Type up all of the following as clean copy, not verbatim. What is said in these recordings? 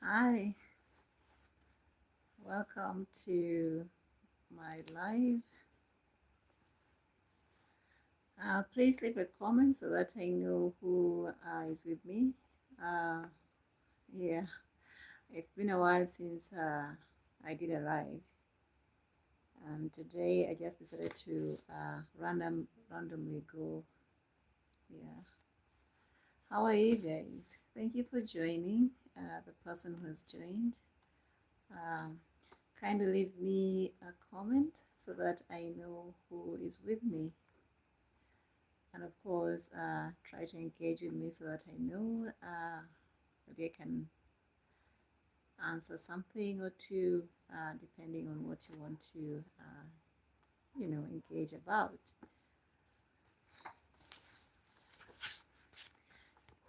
Hi, welcome to my live. Please leave a comment so that I know who is with me. Uh, yeah, it's been a while since I did a live, and today I just decided to randomly go. Yeah, how are you guys? Thank you for joining. The person who has joined. Um, Kindly leave me a comment so that I know who is with me. And of course, try to engage with me so that I know maybe I can answer something or two, depending on what you want to, engage about.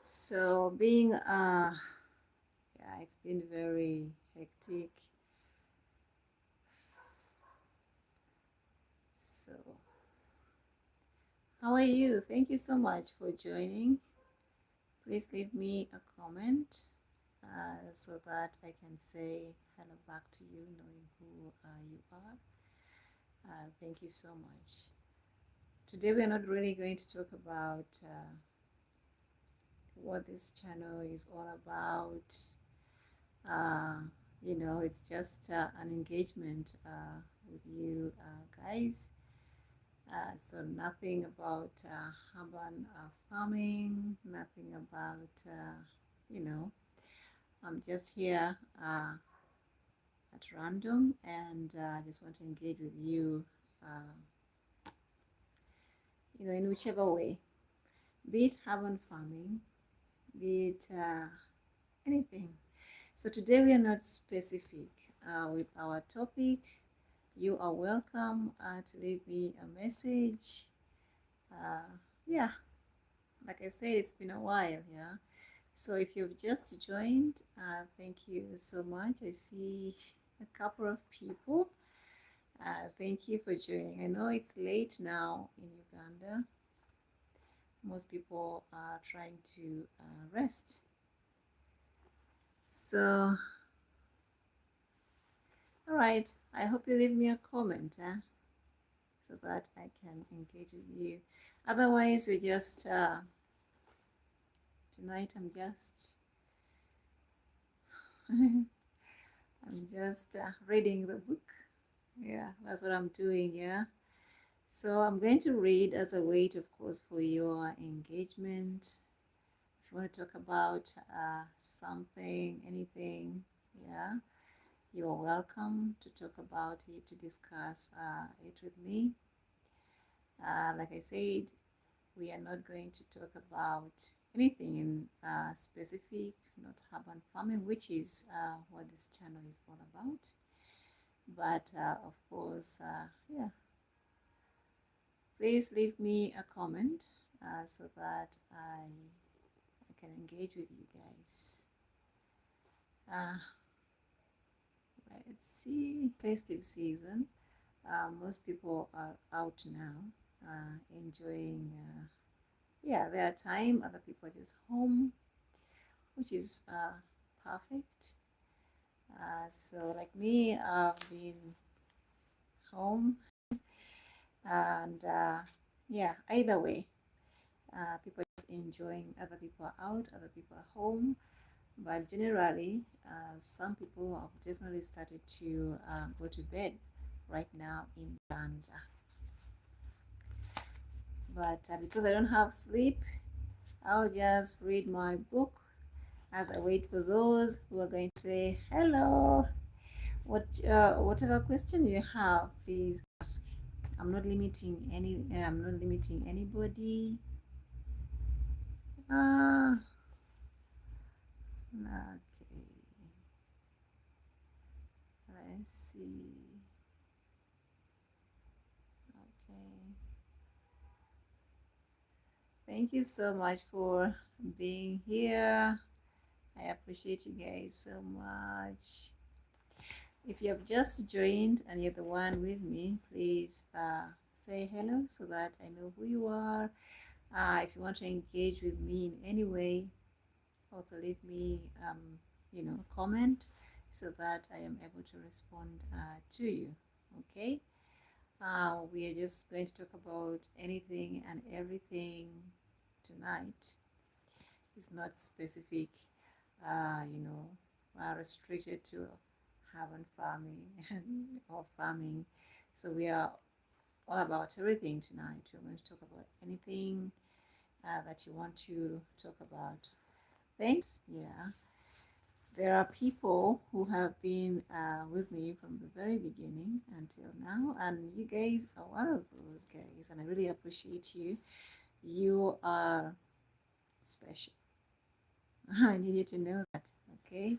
So, yeah, it's been very hectic. So, how are you? Thank you so much for joining. Please leave me a comment so that I can say hello back to you, knowing who you are. Thank you so much. Today we are not really going to talk about what this channel is all about. It's just an engagement with you guys. So nothing about urban farming, nothing about, I'm just here at random, and I just want to engage with you, in whichever way, be it urban farming, be it anything. So today we are not specific with our topic. You are welcome to leave me a message. Yeah, like I said, it's been a while, yeah. So if you've just joined, thank you so much. I see a couple of people. Thank you for joining. I know it's late now in Uganda. Most people are trying to rest. So, all right. I hope you leave me a comment so that I can engage with you. Otherwise, we just tonight. I'm just reading the book. Yeah, that's what I'm doing. Yeah. So I'm going to read as a way, of course, for your engagement. If you want to talk about something, anything, yeah, you are welcome to talk about it, to discuss it with me. Like I said, we are not going to talk about anything in specific, not urban farming, which is what this channel is all about. But of course, yeah, please leave me a comment so that I can engage with you guys. Let's see, festive season. Most people are out now, enjoying their time. Other people are just home, which is perfect. So like me, I've been home, and yeah, either way, people are just enjoying. Other people are out, other people are home. But generally, some people have definitely started to go to bed right now in Uganda. But because I don't have sleep, I'll just read my book as I wait for those who are going to say hello. Whatever question you have, please ask. I'm not limiting anybody. Okay. Let's see. Okay. Thank you so much for being here. I appreciate you guys so much. If you have just joined and you're the one with me, please say hello so that I know who you are. If you want to engage with me in any way, also leave me comment so that I am able to respond to you. Okay. We are just going to talk about anything and everything tonight. It's not specific, restricted to having farming or farming. So we are all about everything tonight. We're going to talk about anything that you want to talk about. Thanks. Yeah. There are people who have been with me from the very beginning until now, and you guys are one of those guys, and I really appreciate you. You are special. I need you to know that, okay?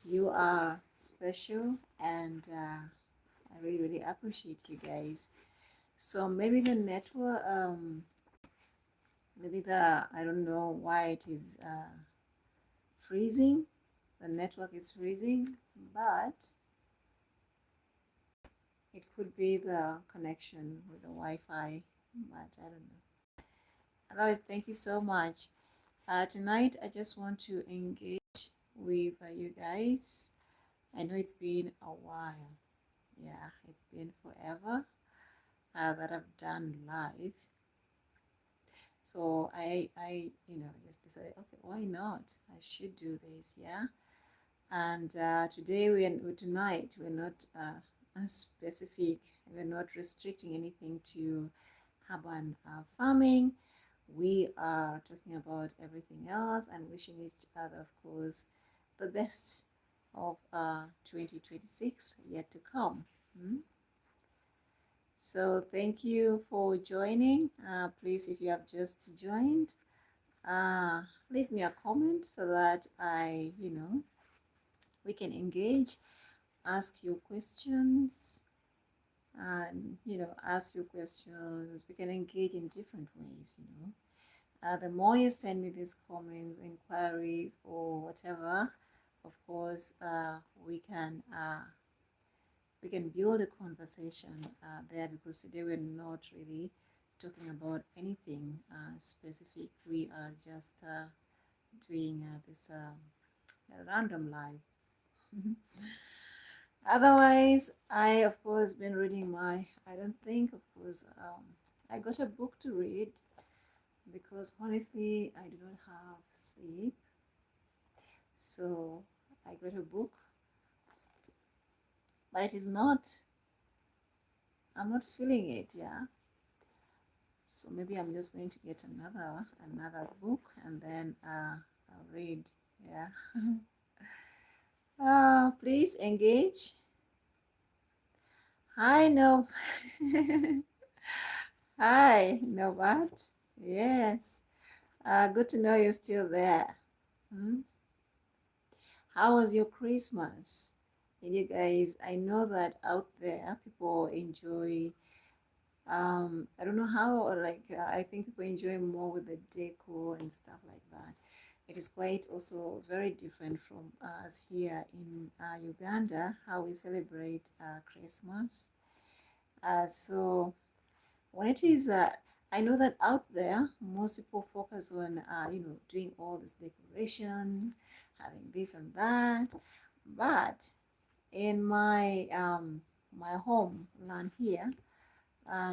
You are special, and I really, really appreciate you guys. So maybe the network, I don't know why it is freezing. The network is freezing, but it could be the connection with the Wi-Fi, but I don't know. Otherwise, thank you so much. Tonight, I just want to engage with you guys. I know it's been a while. Yeah, it's been forever that I've done live. So I just decided, okay, why not? I should do this, yeah. And tonight we're not specific. We're not restricting anything to urban farming. We are talking about everything else and wishing each other, of course, the best of 2026 yet to come. So thank you for joining. Please, if you have just joined, leave me a comment so that we can engage, ask you questions, and ask you questions. We can engage in different ways. The more you send me these comments, inquiries, or whatever, of course, we can build a conversation there, because today we're not really talking about anything specific. We are just doing this random lives. Otherwise, I of course been reading I don't think, of course, I got a book to read, because honestly I do not have sleep. So I got a book, but I'm not feeling it, yeah. So maybe I'm just going to get another book, and then I'll read, yeah. Please engage. Hi, no. Hi, Novat. Yes. Good to know you're still there. How was your Christmas? And you guys, I know that out there people enjoy, I don't know how, I think people enjoy more with the decor and stuff like that. It is quite also very different from us here in Uganda, how we celebrate Christmas. So when it is, I know that out there, most people focus on, doing all these decorations, having this and that. But in my my homeland here,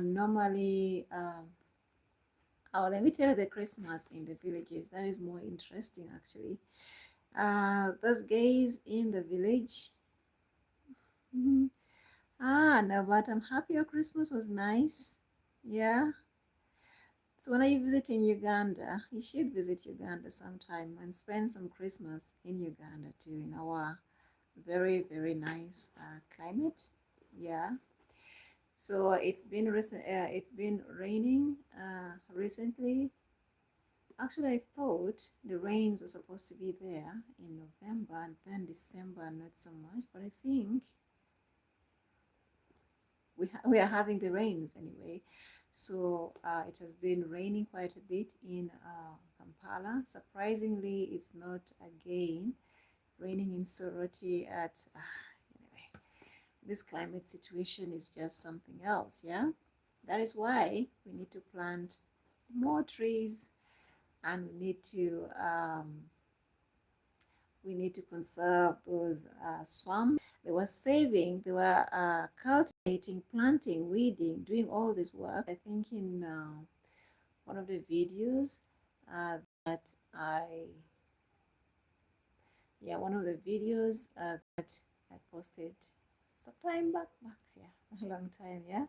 normally, let me tell you the Christmas in the villages. That is more interesting, actually. Those guys in the village. No, but I'm happy your Christmas was nice. Yeah. So when you visit in Uganda, you should visit Uganda sometime and spend some Christmas in Uganda too, in our very, very nice climate. Yeah. So it's been raining recently. Actually, I thought the rains were supposed to be there in November, and then December not so much, but I think we are having the rains anyway. So it has been raining quite a bit in Kampala. Surprisingly, it's not again raining in Soroti anyway. This climate situation is just something else, yeah? That is why we need to plant more trees, and we need to We need to conserve those swamps. They were saving, they were cultivating, planting, weeding, doing all this work. I think in one of the videos that one of the videos that I posted some time back, yeah, a long time, yeah.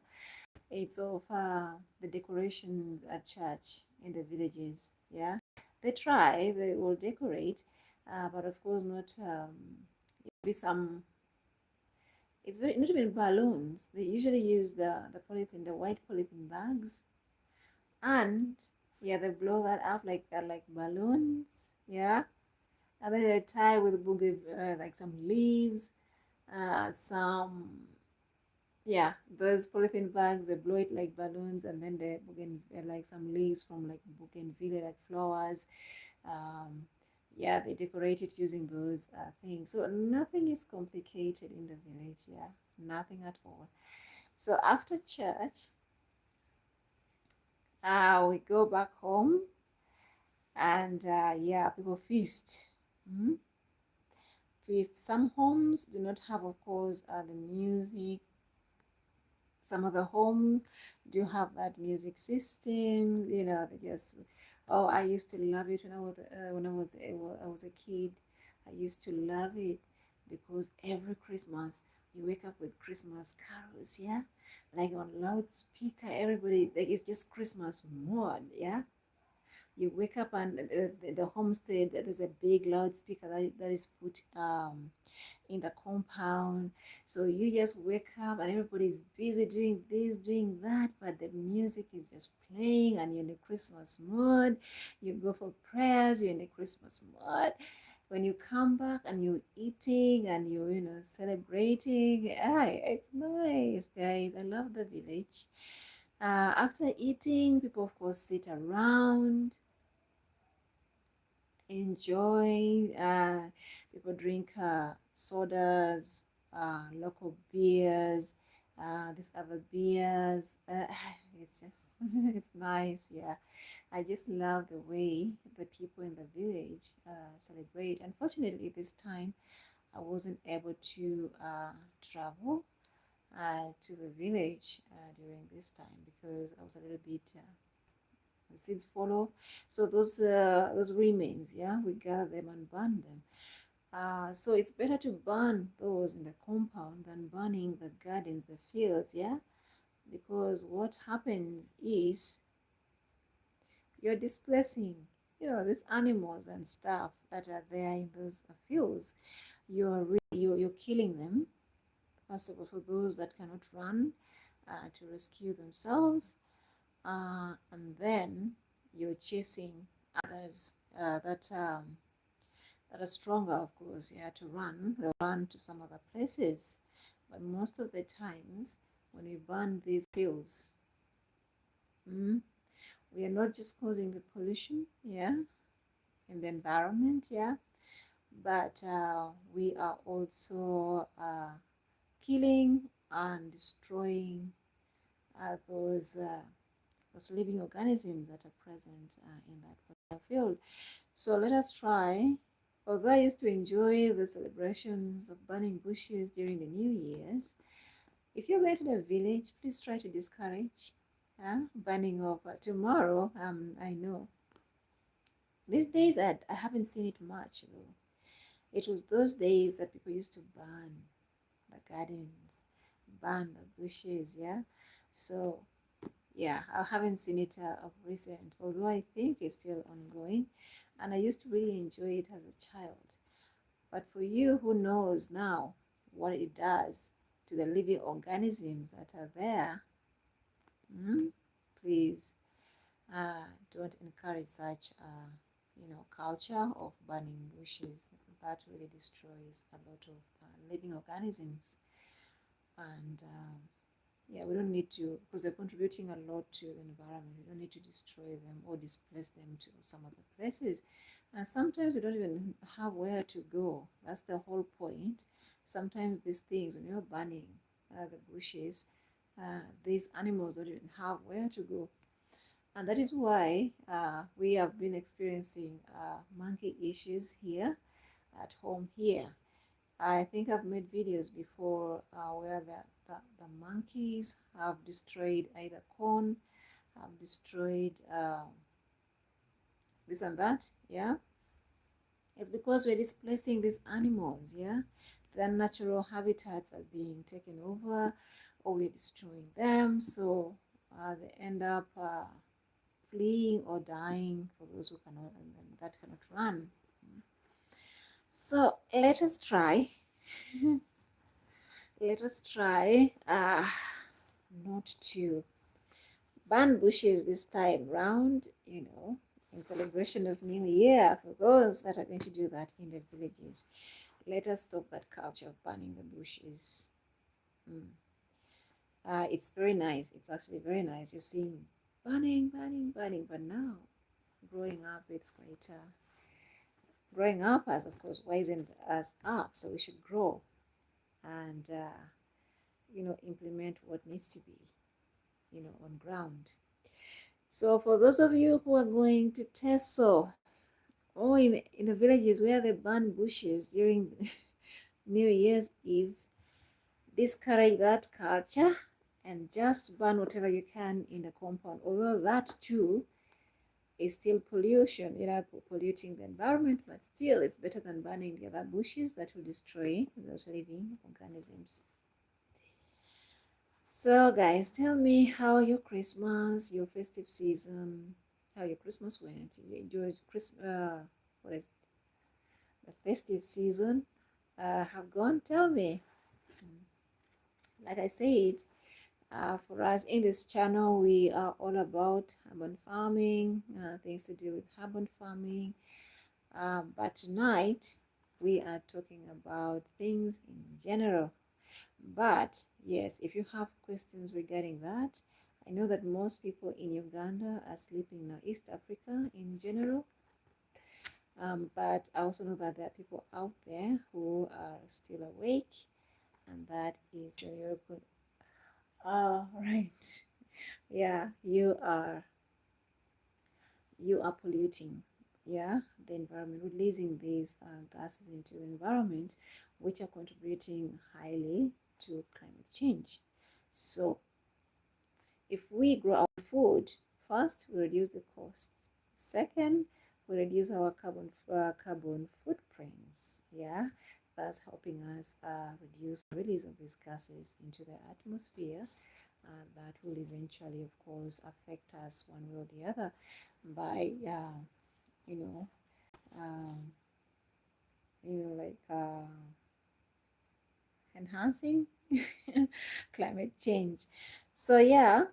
It's of the decorations at church in the villages, yeah. They try, they will decorate, but of course not, be some, it's very, not even balloons. They usually use the polythene, the white polythene bags, and yeah, they blow that up like balloons, yeah. And then they tie with bouquet, like some leaves, some, yeah, those polythene bags, they blow it like balloons, and then they like some leaves from like bougainvillea, like flowers. Um, yeah, they decorate it using those things. So nothing is complicated in the village, yeah, nothing at all. So after church, we go back home, and yeah, people feast. Mm? Feast. Some homes do not have, of course, the music. Some of the homes do have that music system. You know, they just, oh, I used to love it when I was a kid. I used to love it because every Christmas you wake up with Christmas carols, yeah, like on loudspeaker. Everybody, like, it's just Christmas mode, yeah. You wake up and the homestead, there's a big loudspeaker that is put in the compound. So you just wake up and everybody's busy doing this, doing that, but the music is just playing and you're in the Christmas mood. You go for prayers, you're in the Christmas mood. When you come back and you're eating and you're, celebrating, it's nice, guys. I love the village. After eating, people, of course, sit around, enjoy. People drink sodas, local beers, these other beers. It's just, it's nice, yeah. I just love the way the people in the village celebrate. Unfortunately, this time I wasn't able to travel to the village during this time because I was a little bit the seeds follow. So those remains, yeah, we gather them and burn them. So it's better to burn those in the compound than burning the gardens, the fields, yeah, because what happens is you're displacing, these animals and stuff that are there in those fields. You're killing them. First of all, for those that cannot run to rescue themselves, and then you're chasing others that are stronger, of course, yeah, to run. They'll run to some other places. But most of the times, when we burn these fields, we are not just causing the pollution, yeah, in the environment, yeah, but we are also killing and destroying those living organisms that are present in that particular field. So let us try. Although I used to enjoy the celebrations of burning bushes during the New Year's, if you're going to the village, please try to discourage burning of tomorrow. I know these days I haven't seen it much though. It was those days that people used to burn the gardens, burn the bushes, yeah. So yeah, I haven't seen it of recent, although I think it's still ongoing, and I used to really enjoy it as a child. But for you who knows now what it does to the living organisms that are there, please don't encourage such culture of burning bushes. That really destroys a lot of living organisms, and yeah, we don't need to, because they're contributing a lot to the environment. We don't need to destroy them or displace them to some other places. And sometimes you don't even have where to go. That's the whole point. Sometimes these things, when you're burning the bushes, these animals don't even have where to go. And that is why we have been experiencing monkey issues here. at home here. I think I've made videos before where the monkeys have destroyed either corn, have destroyed this and that, yeah. It's because we're displacing these animals, yeah. Their natural habitats are being taken over, or we're destroying them, so they end up fleeing or dying for those who cannot and that cannot run. So let us try let us try not to burn bushes this time round, in celebration of New Year. For those that are going to do that in the villages, let us stop that culture of burning the bushes. It's very nice. It's actually very nice. You're seeing burning, but now growing up, it's quite. Growing up has, of course, wizened us up, so we should grow and implement what needs to be, on ground. So for those of you who are going to Teso, or in the villages where they burn bushes during New Year's Eve, discourage that culture and just burn whatever you can in the compound. Although that too is still pollution, polluting the environment, but still it's better than burning the other bushes that will destroy those living organisms. So guys, tell me how your Christmas, your festive season, how your Christmas went. You enjoyed Christmas, what is it? The festive season have gone? Tell me. Like I said, for us in this channel, we are all about urban farming, things to do with urban farming. But tonight, we are talking about things in general. But yes, if you have questions regarding that, I know that most people in Uganda are sleeping now, East Africa in general. But I also know that there are people out there who are still awake, and that is the European. Right. Yeah, you are polluting, yeah, the environment, releasing these gases into the environment, which are contributing highly to climate change. So if we grow our food, first we reduce the costs, second we reduce our carbon footprints, yeah, that's helping us reduce the release of these gases into the atmosphere. That will eventually, of course, affect us one way or the other by you know um, like enhancing climate change. So yeah,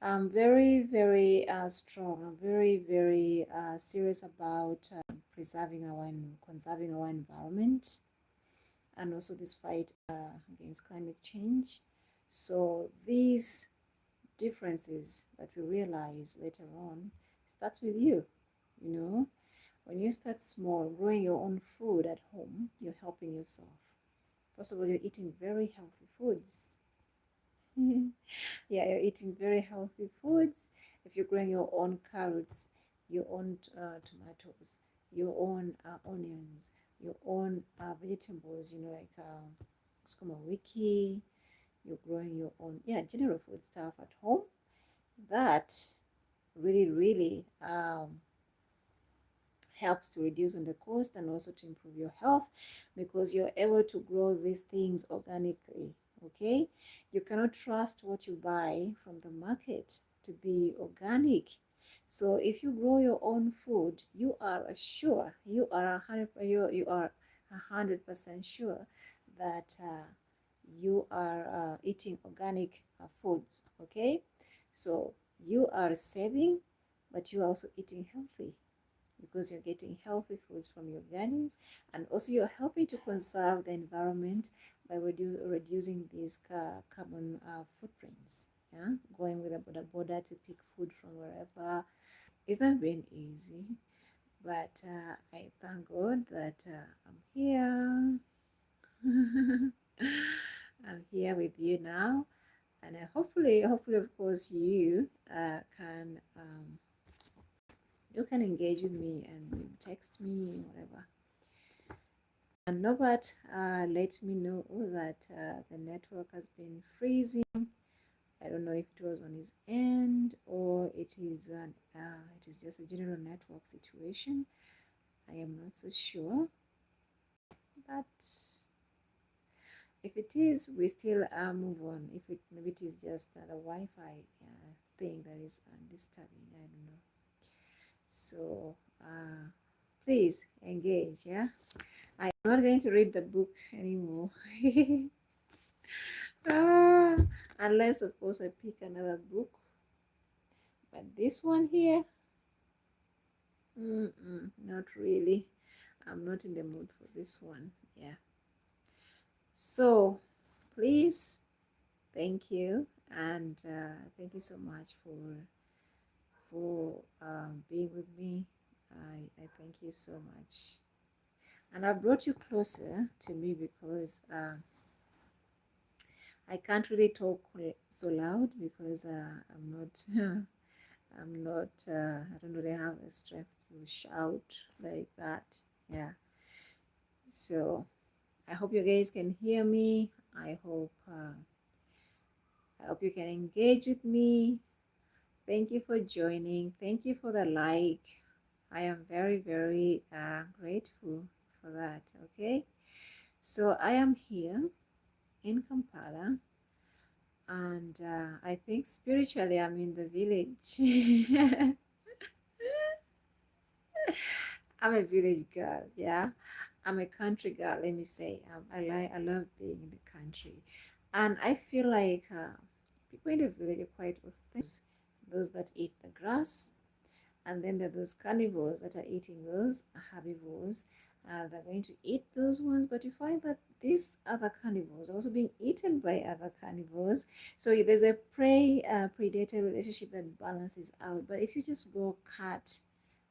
I'm very, very strong. I'm very, very serious about preserving our and conserving our environment, and also this fight against climate change. So these differences that we realize later on starts with you. When you start small, growing your own food at home, you're helping yourself. First of all, you're eating very healthy foods. Yeah, you're eating very healthy foods. If you're growing your own carrots, your own tomatoes, your own onions, your own vegetables, like skuma wiki, you're growing your own, general food stuff at home. That really, really helps to reduce on the cost and also to improve your health, because you're able to grow these things organically. Okay, you cannot trust what you buy from the market to be organic. So if you grow your own food, you are sure, you are 100% sure that you are eating organic foods. Okay, so you are saving, but you are also eating healthy, because you're getting healthy foods from your gardens, and also you're helping to conserve the environment by reducing these carbon footprints. Yeah, going with a border to pick food from wherever. It's not been easy, but I thank God that I'm here. I'm here with you now, and hopefully, of course, you can engage with me and text me, whatever. And Norbert let me know that the network has been freezing. I don't know if it was on his end or it is just a general network situation. I am not so sure, but if it is, we still move on. If it maybe it is just the Wi-Fi thing that is disturbing, I don't know. So please engage. Yeah, I'm not going to read the book anymore. Unless of course I pick another book, but this one here, not really. I'm not in the mood for this one. Yeah, so please, thank you, and thank you so much for being with me. I thank you so much, and I brought you closer to me because I can't really talk so loud because I'm not I'm not I don't really have the strength to shout like that. Yeah, so I hope you guys can hear me. I hope you can engage with me. Thank you for joining. Thank you for the like. I am very, very grateful for that. Okay, so I am here in Kampala, and I think spiritually I'm in the village. I'm a village girl, yeah. I'm a country girl, let me say. I love being in the country. And I feel like people in the village are quite authentic. Those that eat the grass, and then there are those carnivores that are eating those herbivores. They're going to eat those ones, but you find that these other carnivores are also being eaten by other carnivores. So there's a prey predator relationship that balances out. But if you just go cut,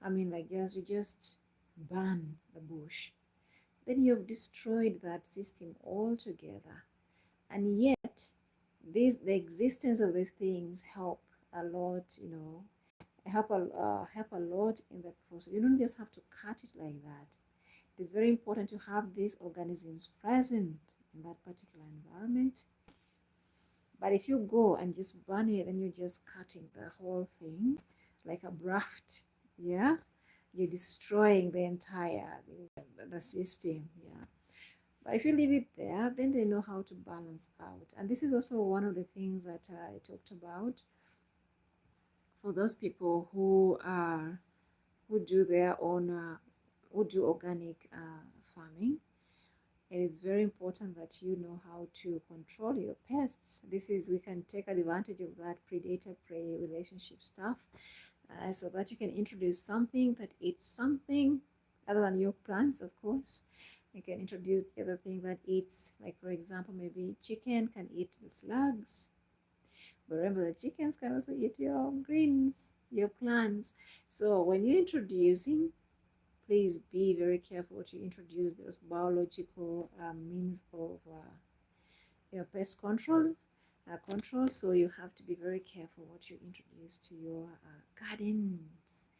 I mean, like you just burn the bush, then you've destroyed that system altogether. And yet, the existence of these things help a lot, help a lot in the process. You don't just have to cut it like that. It is very important to have these organisms present in that particular environment. But if you go and just burn it, then you're just cutting the whole thing like a graft. Yeah, you're destroying the entire the system. Yeah. But if you leave it there, then they know how to balance out. And this is also one of the things that I talked about for those people who are who do their own who do organic farming. It is very important that you know how to control your pests. We can take advantage of that predator-prey relationship stuff, so that you can introduce something that eats something other than your plants, of course. You can introduce the other thing that eats, like for example, maybe chicken can eat the slugs. But remember, the chickens can also eat your greens, your plants. So when you're introducing, please be very careful what you introduce. Those biological means of pest control. So you have to be very careful what you introduce to your gardens.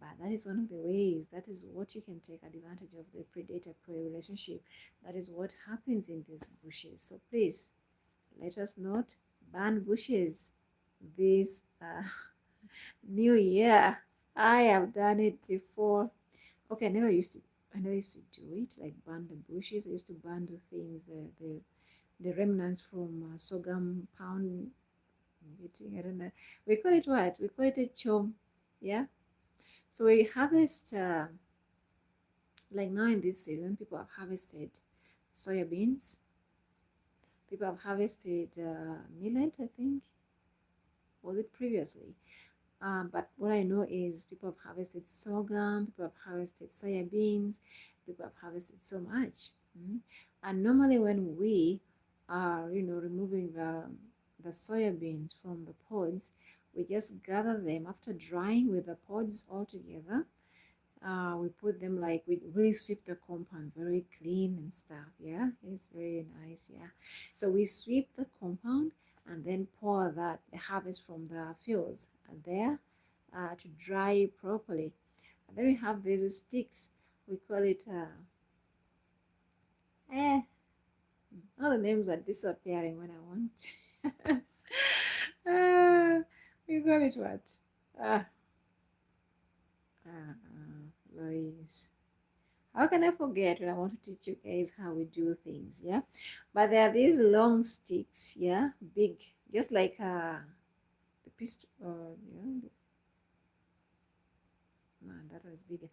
But that is one of the ways. That is what you can take advantage of the predator-prey relationship. That is what happens in these bushes. So please, let us not burn bushes this new year. I have done it before. Okay, I never used to do it, like burn the bushes. I used to burn the things, the remnants from sorghum pound eating. I don't know. We call it what? We call it a chom. Yeah. So we harvest, like now in this season, people have harvested soya beans. People have harvested millet, I think. Was it previously? But what I know is people have harvested sorghum, people have harvested soya beans, people have harvested so much. And normally when we are, removing the soya beans from the pods, we just gather them after drying with the pods all together. We put them, like, we really sweep the compound very clean and stuff. Yeah, it's very nice. Yeah, so we sweep the compound and then pour the harvest from the fields there to dry properly. And then we have these sticks. We call it the names are disappearing when I want. We call it what? Ah, Lois. How can I forget when I want to teach you guys how we do things, yeah? But there are these long sticks, yeah, big, just like the pistol, yeah, no, that was bigger.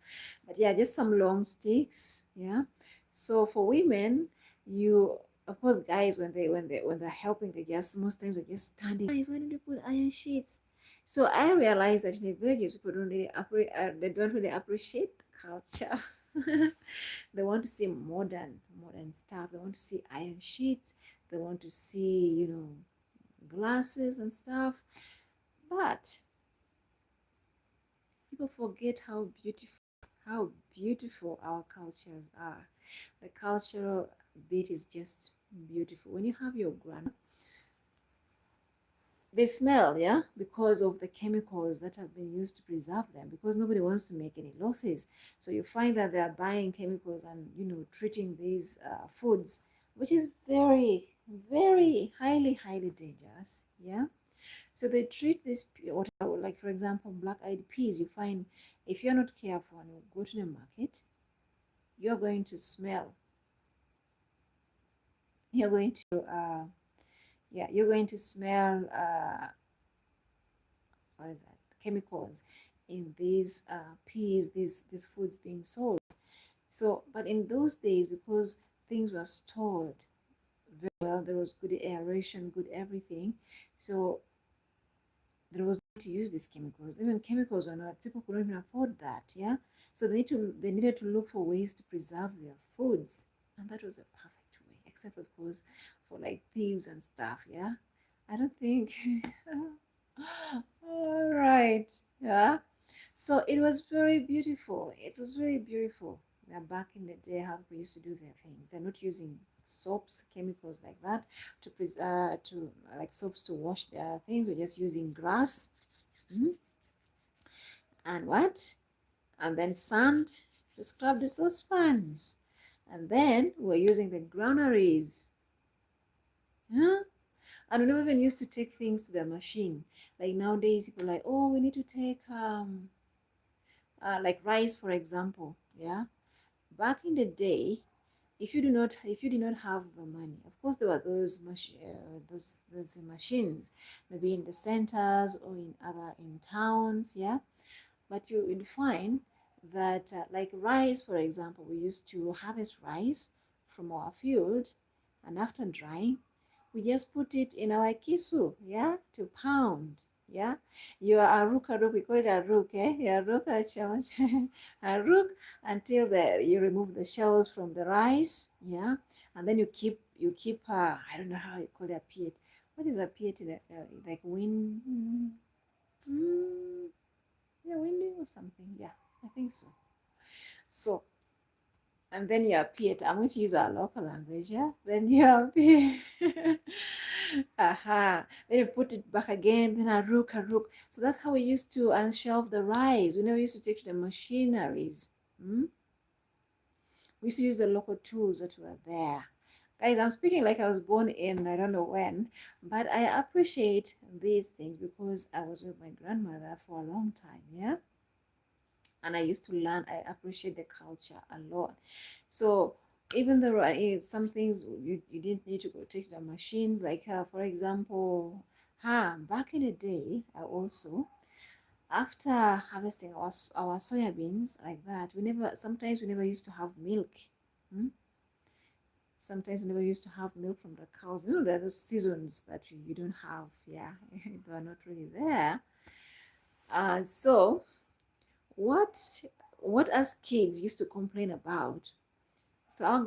But yeah, just some long sticks, yeah. So for women, you of course guys when they're helping, they just most times they're just standing. Guys, why don't you put iron sheets? So I realized that in the villages people don't really they don't really appreciate the culture. They want to see modern stuff. They want to see iron sheets. They want to see, glasses and stuff. But people forget how beautiful our cultures are. The cultural bit is just beautiful. When you have your grandma, they smell, yeah, because of the chemicals that have been used to preserve them, because nobody wants to make any losses. So you find that they are buying chemicals and treating these foods, which is very, very highly dangerous, yeah. So they treat this whatever, like for example, black-eyed peas. You find if you're not careful and you go to the market, you're going to smell. You're going to yeah, you're going to smell what is that? Chemicals in these peas, these foods being sold. So, but in those days, because things were stored very well, there was good aeration, good everything. So there was no need to use these chemicals. Even chemicals were not, people couldn't even afford that, yeah. So they needed to look for ways to preserve their foods, and that was a perfect way, except of course for like thieves and stuff, yeah. I don't think. All right, yeah. So it was very beautiful. It was really beautiful. Now, back in the day, how people used to do their things. They're not using soaps, chemicals like that to like soaps to wash their things. We're just using grass, and what? And then sand to scrub the saucepans. And then we're using the granaries. Yeah? And we never even used to take things to the machine. Like nowadays, people are like, oh, we need to take like rice, for example. Yeah. Back in the day, if you did not have the money, of course there were those machines, maybe in the centers or in towns, yeah. But you would find that like rice, for example, we used to harvest rice from our field, and after drying we just put it in our kisu, yeah, to pound, yeah. Your aruk, we call it aruk, eh? Your aruk, aruk, until you remove the shells from the rice, yeah. And then you keep I don't know how you call it, a peat. What is a peat? Like wind, yeah, winding or something, yeah, I think so. So, and then you appear. I'm going to use our local language, yeah? Then you appear. Aha. Then you put it back again, then a rook. So that's how we used to unshelve the rice. We never used to take to the machineries. Hmm? We used to use the local tools that were there. Guys, I'm speaking like I was born in I don't know when, but I appreciate these things because I was with my grandmother for a long time, yeah? And I used to learn. I appreciate the culture a lot. So even though some things you didn't need to go take the machines, like for example, back in the day, I also after harvesting our soybeans like that, we never used to have milk. Hmm? Sometimes we never used to have milk from the cows. There are those seasons that you don't have, yeah, they are not really there. So what what us kids used to complain about. So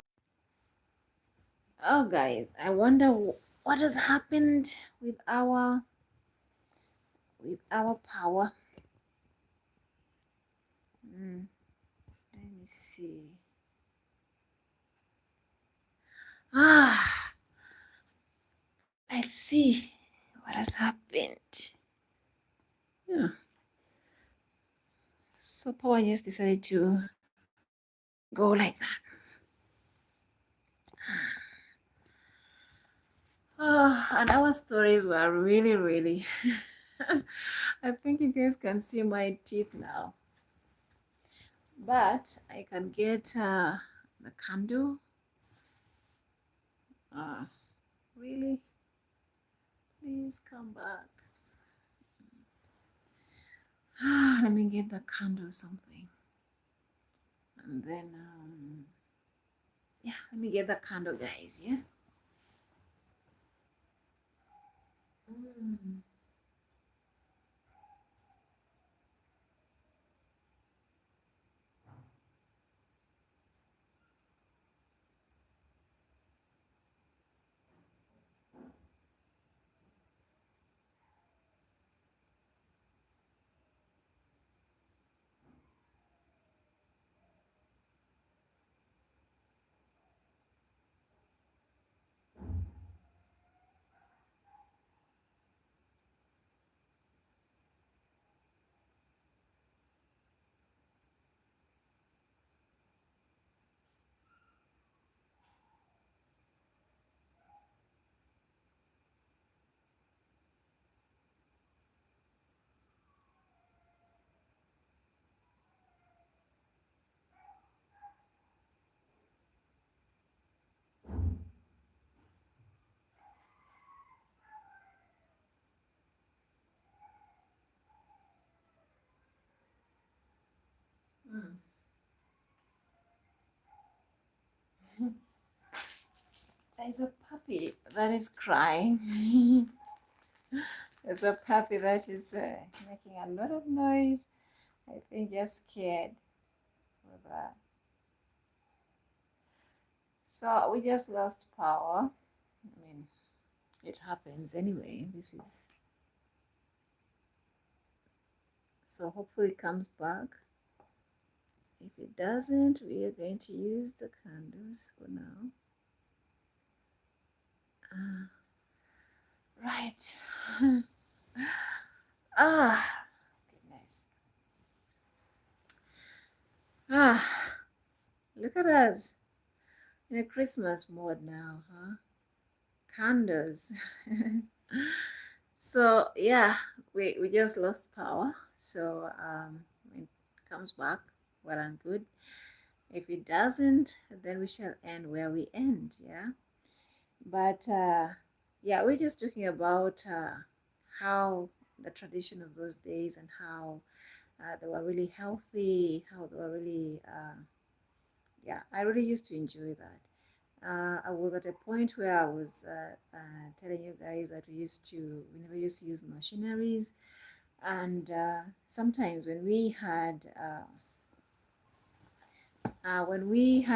oh guys, I wonder what has happened with our power. Let me see. Ah, let's see what has happened. Yeah. So power just decided to go like that. and our stories were really, really. I think you guys can see my teeth now. But I can get the candle. Really? Please come back. Let me get the candle something. And then, yeah, let me get the candle, guys, yeah? Mm. Mm. There's a puppy that is crying. There's a puppy that is making a lot of noise. I think just scared for that. So we just lost power. I mean, it happens anyway. This is so hopefully it comes back. If it doesn't, we are going to use the candles for now. Right. Goodness. Ah, look at us in a Christmas mode now, huh? Candles. So yeah, we just lost power. So when it comes back, well and good. If it doesn't, then we shall end where we end, yeah. But yeah, we're just talking about how the tradition of those days and how they were really healthy, how they were really, yeah, I really used to enjoy that. I was at a point where I was telling you guys that we never used to use machineries. And sometimes when we had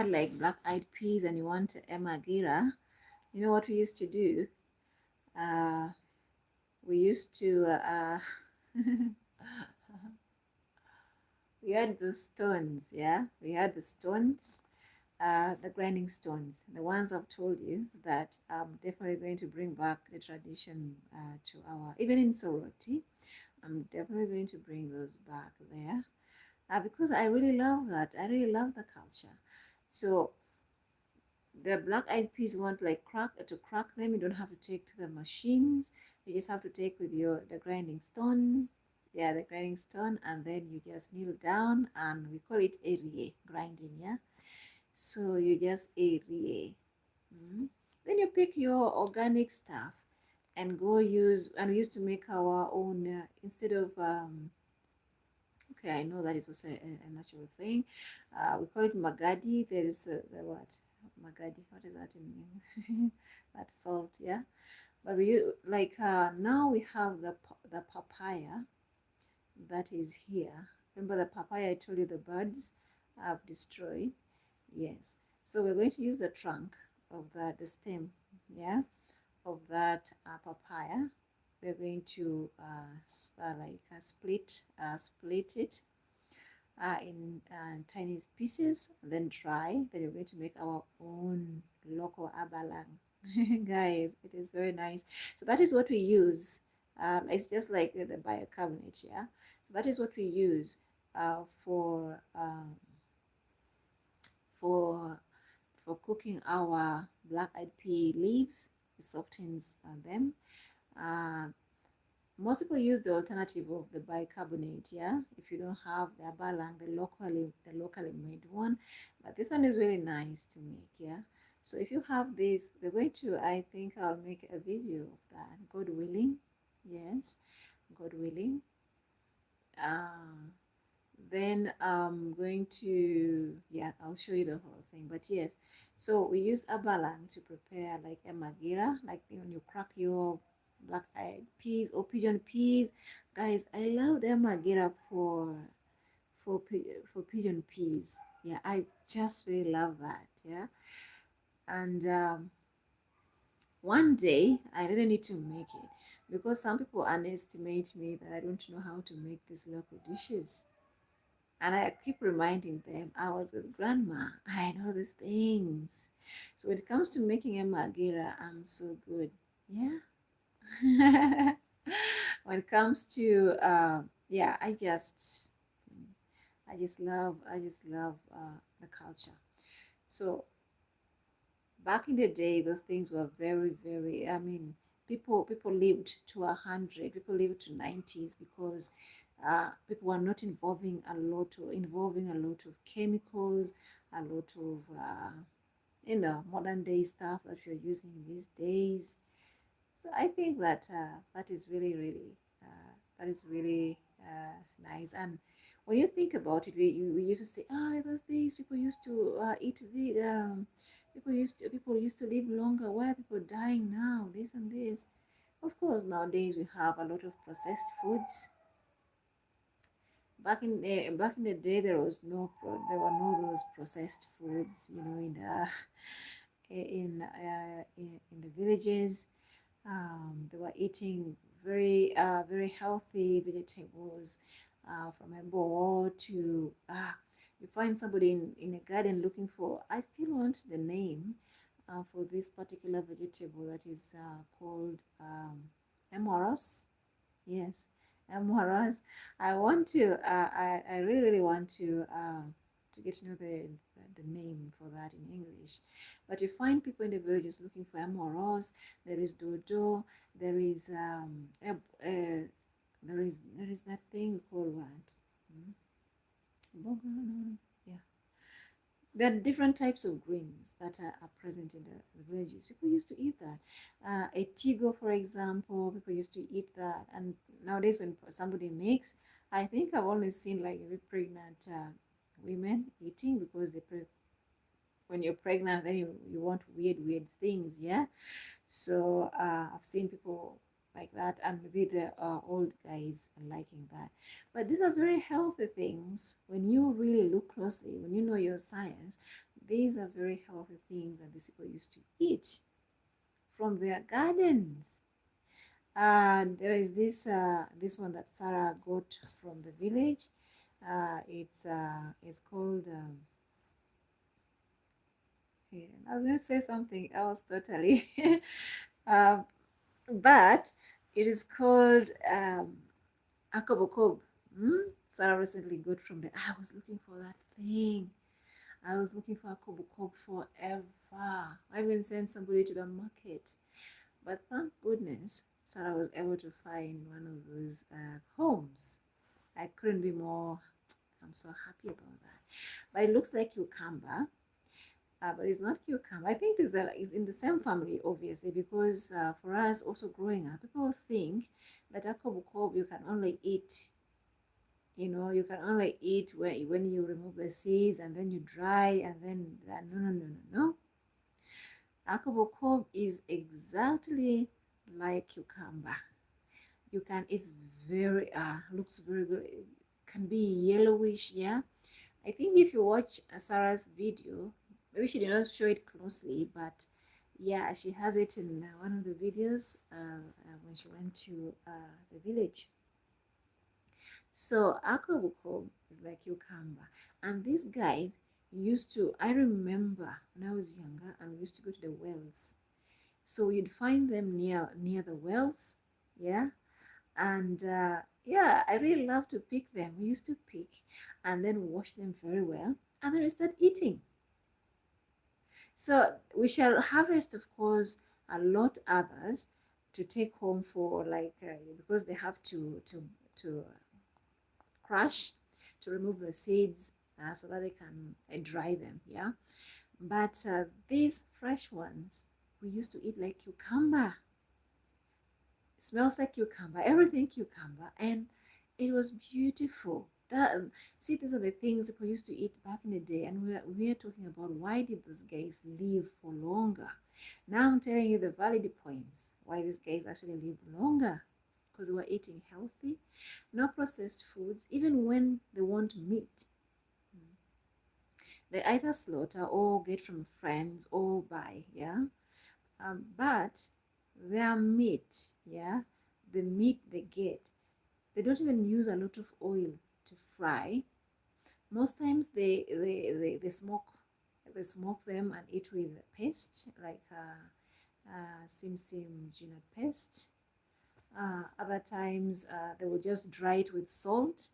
like black eyed peas and you want Emma Gira, you know what we used to do? Uh, we used to, we had the stones, yeah? We had the stones, the grinding stones, the ones I've told you that I'm definitely going to bring back the tradition to even in Soroti, I'm definitely going to bring those back there because I really love that. I really love the culture. So the black eyed peas want like crack them. You don't have to take to the machines. You just have to take with the grinding stone. Yeah, the grinding stone, and then you just kneel down, and we call it area grinding. Yeah, so you just area. Then you pick your organic stuff and go use. And we used to make our own instead of okay, I know that is also a natural thing. We call it magadi. There is the what? Magadi. What is that in that salt? Yeah. But we like now we have the papaya that is here. Remember the papaya I told you the birds have destroyed? Yes. So we're going to use the trunk of the stem, yeah, of that papaya. We're going to split it in tiny pieces, then dry. Then we're going to make our own local abalang. Guys, it is very nice. So that is what we use. It's just like the bicarbonate, yeah. So that is what we use for for for cooking our black-eyed pea leaves. it softens them. Uh, Most people use the alternative of the bicarbonate, yeah, if you don't have the abalang, the locally made one. But this one is really nice to make, yeah. So if you have this, we're going to, I think I'll make a video of that, God willing. Yes, God willing. Then I'm going to, yeah, I'll show you the whole thing. But yes, so we use abalang to prepare like a magira, like when you crack your black eyed peas or pigeon peas. Guys, I love the magira for pigeon peas. Yeah, I just really love that. Yeah, and one day I really need to make it because some people underestimate me that I don't know how to make these local dishes. And I keep reminding them, I was with grandma. I know these things. So when it comes to making a magira, I'm so good. Yeah. When it comes to yeah, I just love the culture. So back in the day, those things were very, very, I mean, people lived to 100, people lived to 90s because people were not involving a lot of chemicals, a lot of modern day stuff that you're using these days. So I think that that is really, really, nice. And when you think about it, we used to say, oh, those days people used to eat the people used to live longer. Why are people dying now? This and this. Of course, nowadays we have a lot of processed foods. Back in the day, there were no those processed foods. In the villages, they were eating very healthy vegetables, from a bowl to you find somebody in a garden looking for, I still want the name for this particular vegetable that is called emoros. Yes, emoros. I want to I really really want to get to know the name for that in English. But you find people in the villages looking for emoros. There is dodo. There is there is that thing called what? Hmm? Yeah. There are different types of greens that are present in the villages. People used to eat that. A tigo, for example, people used to eat that. And nowadays, when somebody makes, I think I've only seen like very pregnant women eating because when you're pregnant, then you want weird things, yeah. So I've seen people like that, and maybe the old guys are liking that. But these are very healthy things. When you really look closely, when you know your science, these are very healthy things that these people used to eat from their gardens. There is this one that Sarah got from the village. It's called. Yeah, I was going to say something else totally. uh, but it is called Akobokob. Sarah recently got from the. I was looking for that thing. I was looking for Akobokob forever. I even sent somebody to the market, but thank goodness Sarah was able to find one of those homes. I couldn't be more. I'm so happy about that. But it looks like cucumber. But it's not cucumber. I think it's in the same family, obviously, because for us, also growing up, people think that akobukob you can only eat. You can only eat when you remove the seeds and then you dry and then no, no, no, no, no. Akobukob is exactly like cucumber. It's very looks very good. It can be yellowish, yeah. I think if you watch Sarah's video, maybe she did not show it closely, but yeah, she has it in one of the videos when she went to the village. So Akobuko is like cucumber, and these guys used to. I remember when I was younger, and we used to go to the wells. So you'd find them near the wells, yeah, and yeah, I really love to pick them. We used to pick and then wash them very well, and then we start eating. So we shall harvest, of course, allot others to take home for like because they have to crush to remove the seeds so that they can dry them. Yeah, but these fresh ones we used to eat like cucumber. It smells like cucumber, everything cucumber, and it was beautiful. That see, these are the things people used to eat back in the day, and we're talking about why did those guys live for longer. Now I'm telling you the valid points why these guys actually live longer, because they were eating healthy, no processed foods. Even when they want meat, they either slaughter or get from friends or buy. Yeah, but their meat, yeah, the meat they get, they don't even use a lot of oil to fry. Most times they smoke them and eat with paste like sim peanut paste. Other times they will just dry it with salt.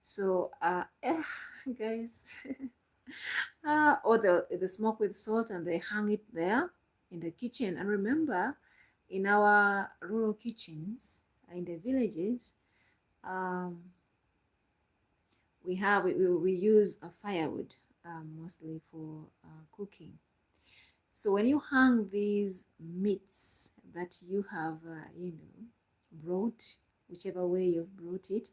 So guys, or the smoke with salt and they hang it there in the kitchen. And remember, in our rural kitchens, in the villages, um, we use a firewood mostly for cooking. So when you hang these meats that you have, brought, whichever way you've brought it,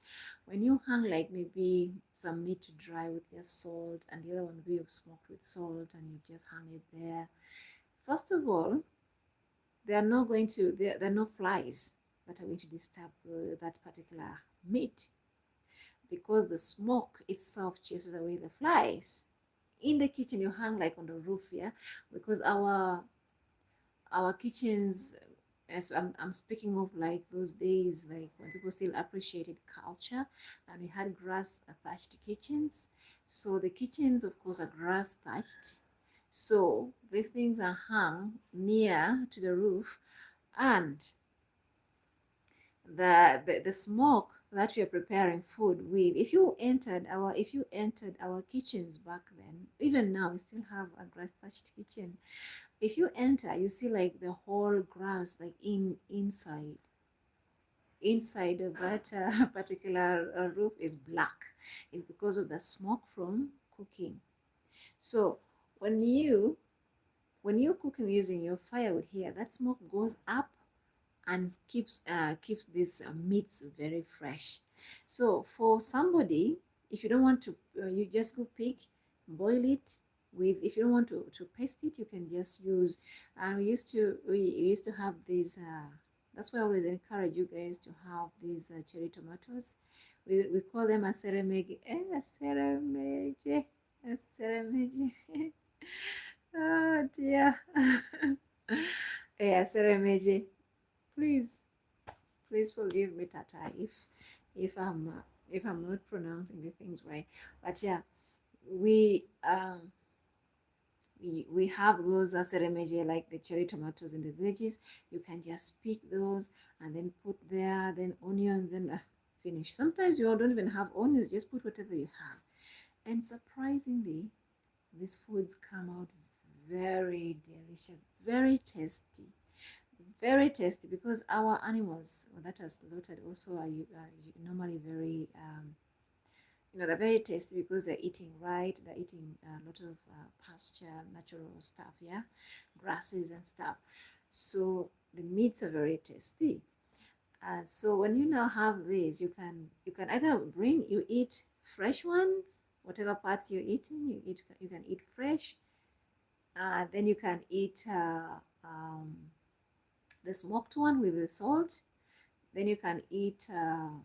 when you hang like maybe some meat to dry with your salt and the other one maybe you've smoked with salt and you've just hung it there, first of all, there are no flies that are going to disturb that particular meat because the smoke itself chases away the flies. In the kitchen, you hang like on the roof, yeah, because our kitchens, as I'm speaking of like those days, like when people still appreciated culture and we had grass thatched kitchens. So the kitchens, of course, are grass thatched. So these things are hung near to the roof, and the smoke that we are preparing food with, if you entered our kitchens back then, even now we still have a grass thatched kitchen. If you enter, you see like the whole grass like inside of that particular roof is black. It's because of the smoke from cooking. So when you're cooking using your firewood here, that smoke goes up and keeps these meats very fresh. So for somebody, if you don't want to, you just go pick, boil it with. If you don't want to paste it, you can just use. And we used to have these. That's why I always encourage you guys to have these cherry tomatoes. We call them a seremeji. A seremeji. A seremeji. Oh dear. Yeah, seremeji. Please, please forgive me, Tata, if I'm not pronouncing the things right. But yeah, we we have those seremeje like the cherry tomatoes in the villages. You can just pick those and then put there, then onions and finish. Sometimes you don't even have onions, just put whatever you have. And surprisingly, these foods come out very delicious, very tasty because our animals that are slaughtered also are normally very they're very tasty because they're eating right, they're eating a lot of pasture, natural stuff, yeah, grasses and stuff. So the meats are very tasty. So when you now have this, you can either you eat fresh ones, whatever parts you're eating, you can eat fresh. Then you can eat the smoked one with the salt. Then you can eat the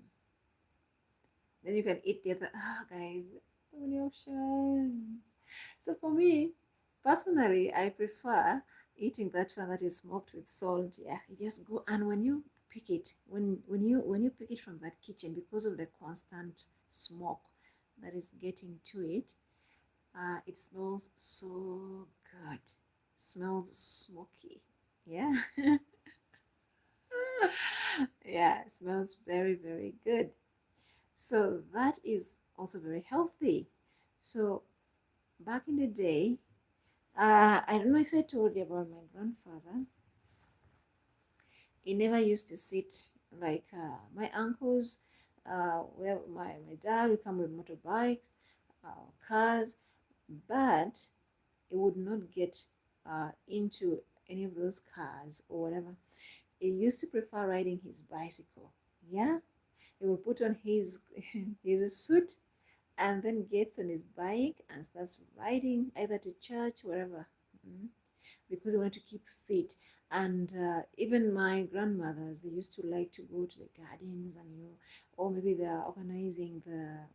other. Guys, so many options. So for me personally, I prefer eating that one that is smoked with salt. Yeah, you just go, and when you pick it, when you pick it from that kitchen, because of the constant smoke that is getting to it, it smells so good. Smells smoky. Yeah. Yeah, it smells very, very good. So that is also very healthy. So back in the day, I don't know if I told you about my grandfather. he never used to sit like my uncles. Where my dad would come with motorbikes, cars, but he would not get into any of those cars or whatever. He used to prefer riding his bicycle. Yeah, he would put on his his suit and then gets on his bike and starts riding either to church, wherever. Mm, because they wanted to keep fit. And even my grandmothers, they used to like to go to the gardens, and or maybe they are organizing the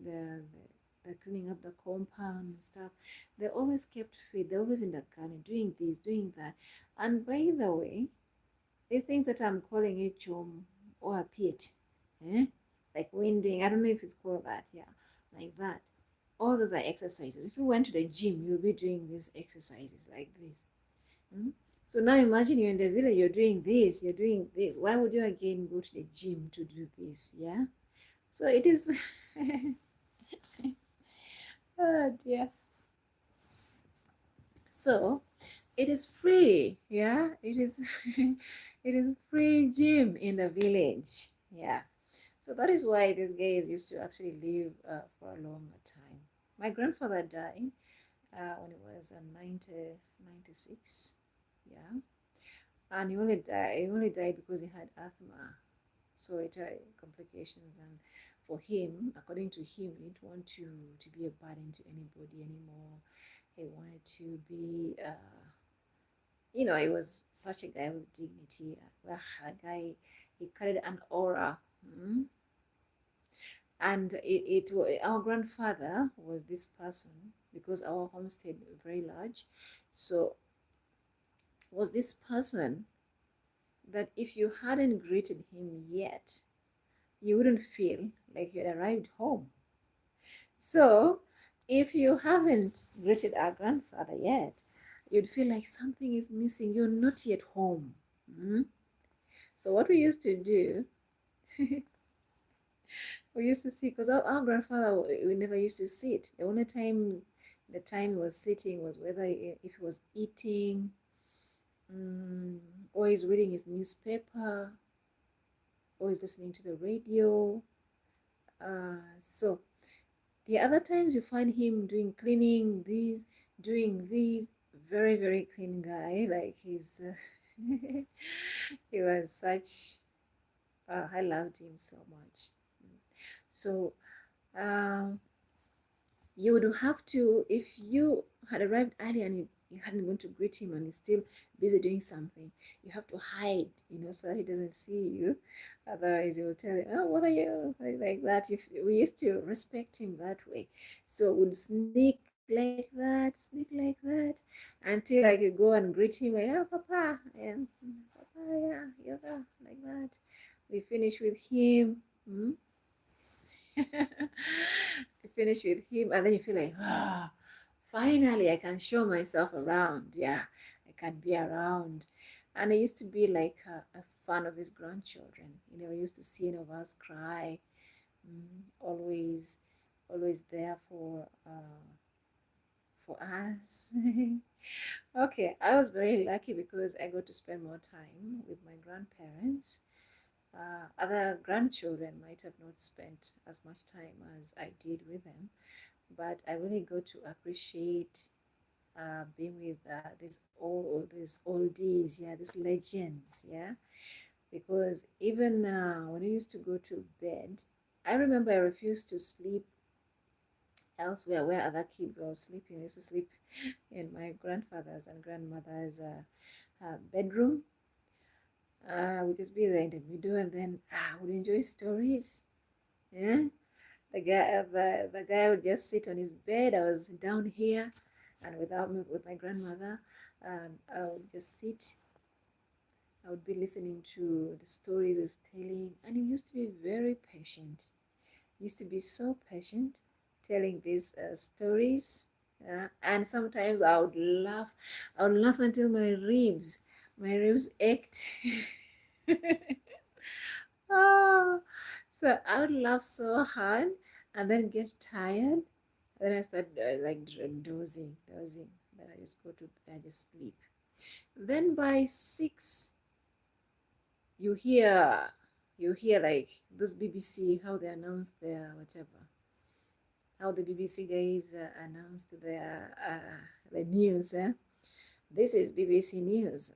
the cleaning up the compound and stuff. They always kept fit. They're always in the garden doing this, doing that. And by the way, the things that I'm calling it chum or a pit, eh? Like winding. I don't know if it's called that. Yeah, like that. All those are exercises. If you went to the gym, you'll be doing these exercises like this. Mm? So now imagine you're in the village, you're doing this, you're doing this. Why would you again go to the gym to do this? Yeah. So it is. Oh dear. So it is free. Yeah. It is. It is free gym in the village. Yeah. So that is why these guys used to actually live for a longer time. My grandfather died when he was 96. Yeah. And he only died because he had asthma. So it had complications, and for him, according to him, he didn't want to be a burden to anybody anymore. He wanted to be he was such a guy with dignity. A guy, he carried an aura. Mm? And our grandfather was this person, because our homestead was very large. So was this person that if you hadn't greeted him yet, you wouldn't feel like you had arrived home. So if you haven't greeted our grandfather yet, you'd feel like something is missing. You're not yet home. Mm? So what we used to do, we used to see, because our grandfather, we never used to sit. The only time, the time he was sitting was whether if he was eating, um, or he's reading his newspaper, or he's listening to the radio. So the other times you find him doing cleaning, this, doing this, very, very clean guy. Like he was such, I loved him so much. So um, you would have to, if you had arrived early and you hadn't gone to greet him and he's still busy doing something, you have to hide, so that he doesn't see you. Otherwise, he will tell you, "Oh, what are you?" Like that. If we used to respect him that way, so would sneak like that, until I could go and greet him, like, "Oh, Papa, and Papa, yeah, yoga," like that. We finish with him. Hmm? You finish with him, and then you feel like, finally, I can show myself around. Yeah, I can be around. And I used to be like a fan of his grandchildren. I used to see any of us cry. Always, always there for us. Okay, I was very lucky because I got to spend more time with my grandparents. Other grandchildren might have not spent as much time as I did with them, but I really got to appreciate being with these oldies, yeah, these legends, yeah, because even when I used to go to bed, I remember I refused to sleep elsewhere where other kids were sleeping. I used to sleep in my grandfather's and grandmother's bedroom. We'd just be there in the middle, and then would enjoy stories. Yeah, the guy would just sit on his bed. I was down here, and with my grandmother, and I would just sit. I would be listening to the stories he's telling, and he used to be very patient. He used to be so patient, telling these stories. And sometimes I would laugh. I would laugh until my ribs ached. Oh, so I would laugh so hard and then get tired. Then I start like dozing. Then I just go to, I just sleep. Then by 6, you hear like those BBC, how they announce their whatever, how the BBC guys announced their the news. This is BBC News.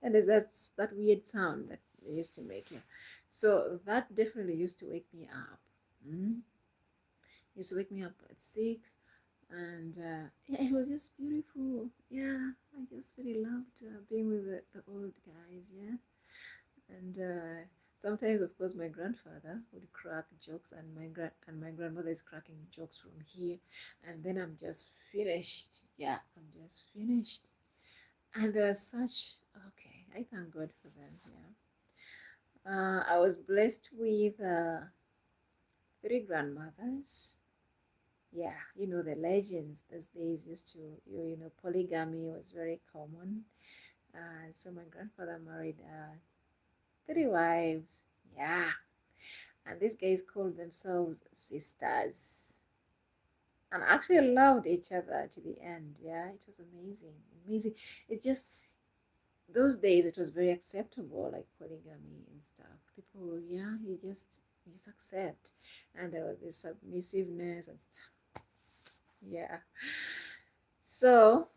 And there's that weird sound that they used to make. Yeah. So that definitely used to wake me up. Mm? Used to wake me up at 6. And yeah, it was just beautiful. Yeah, I just really loved being with the old guys. Yeah. And sometimes, of course, my grandfather would crack jokes, and my grandmother is cracking jokes from here, and then I'm just finished. Yeah, I'm just finished. And they're such okay. I thank God for them. Yeah. I was blessed with 3 grandmothers. Yeah, you know the legends. Those days used to polygamy was very common. So my grandfather married 3 wives. Yeah. And these guys called themselves sisters and actually loved each other to the end. Yeah, it was amazing. Amazing. It's just those days it was very acceptable, like polygamy and stuff. People, yeah, you just accept. And there was this submissiveness and stuff. Yeah. So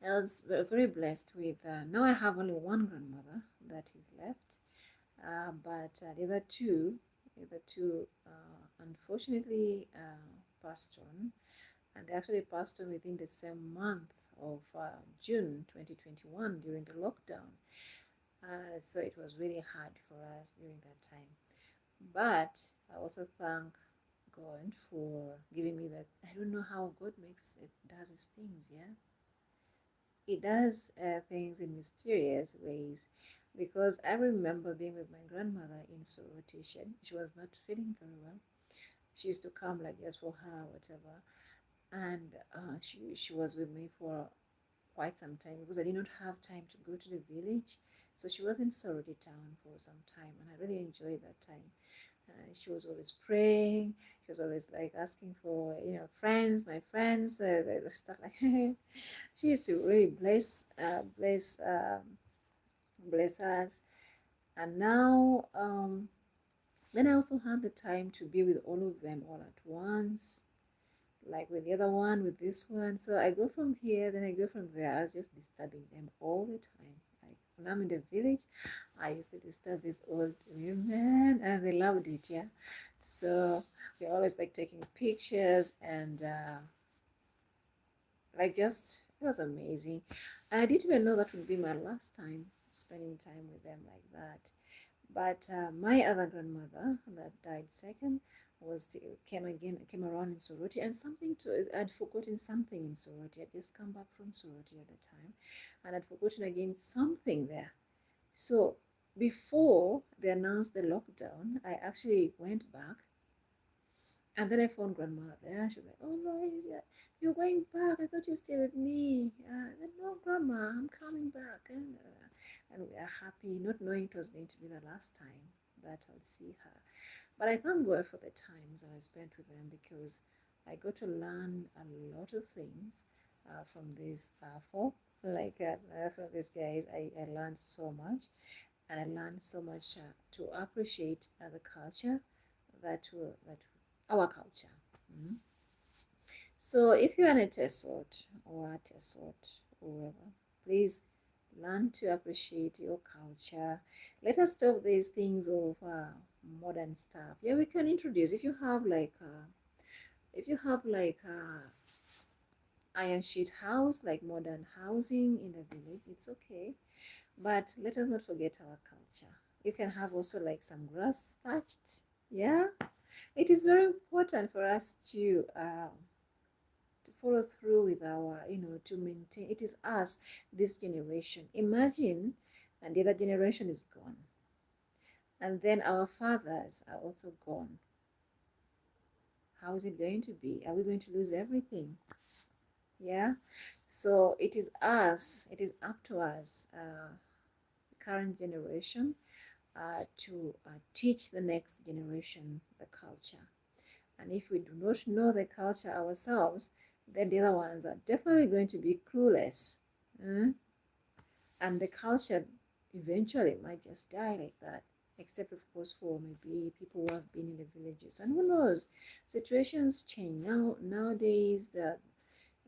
I was very blessed with now I have only one grandmother that is left. But the other two, unfortunately, passed on, and they actually passed on within the same month of June 2021 during the lockdown. So it was really hard for us during that time. But I also thank God for giving me that. I don't know how God does his things, yeah? He does things in mysterious ways because I remember being with my grandmother in sorority. She was not feeling very well. She used to come like just for her, whatever. And she was with me for quite some time because I did not have time to go to the village. So she was in sorority town for some time, and I really enjoyed that time. She was always praying. She was always like asking for friends, my friends, the stuff like. She used to really bless us. And now, then I also had the time to be with all of them all at once, like with the other one, with this one. So I go from here, then I go from there. I was just disturbing them all the time. Like when I'm in the village, I used to disturb these old women, and they loved it. Yeah. So we always like taking pictures and like just it was amazing. And I didn't even know that would be my last time spending time with them like that. But my other grandmother that died second came around in sorority, and I'd forgotten something in sorority. I'd just come back from sorority at the time, and I'd forgotten again something there. So before they announced the lockdown, I actually went back, and then I found grandma there. She was like, "Oh no, you're going back. I thought you stayed with me." I said, "No, grandma, I'm coming back." And we are happy, not knowing it was going to be the last time that I'll see her. But I thank God for the times that I spent with them because I got to learn a lot of things from these folk. Like from these guys, I learned so much, and I learned so much to appreciate the culture that our culture. Mm. So if you're an Etesot or a Tesot or whoever, please learn to appreciate your culture. Let us stop these things of modern stuff. Yeah, we can introduce if you have like iron sheet house, like modern housing in the village, it's okay. But let us not forget our culture. You can have also like some grass thatched. Yeah, it is very important for us to follow through with our, to maintain. It is us, this generation. Imagine, and the other generation is gone. And then our fathers are also gone. How is it going to be? Are we going to lose everything? Yeah. So it is us, it is up to us, current generation, to teach the next generation the culture. And if we do not know the culture ourselves, then the other ones are definitely going to be clueless. And the culture eventually might just die like that. Except, of course, for maybe people who have been in the villages. And who knows? Situations change. Nowadays, the